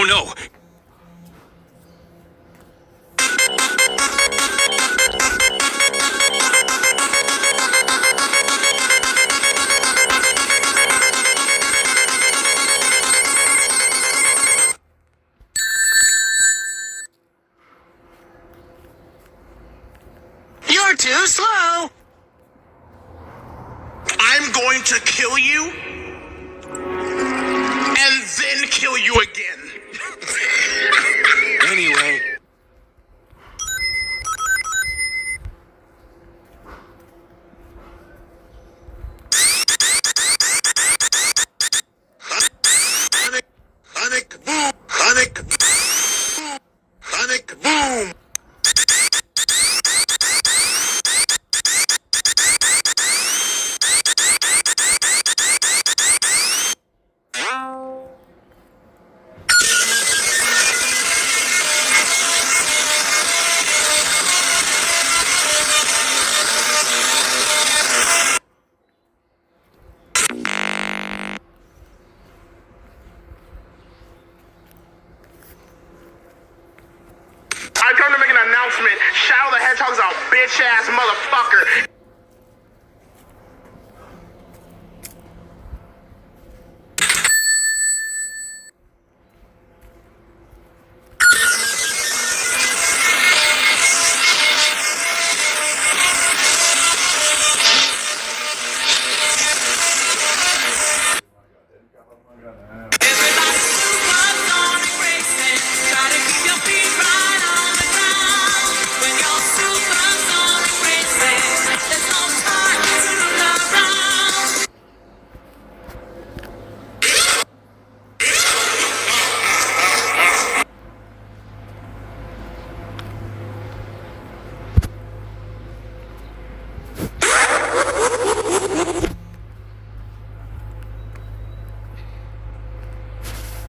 Oh no! You're too slow. I'm going to kill you, and then kill you again. Anyway. Sonic boom! Sonic boom! Sonic boom! I come to make an announcement. Shadow the Hedgehog's a bitch-ass motherfucker.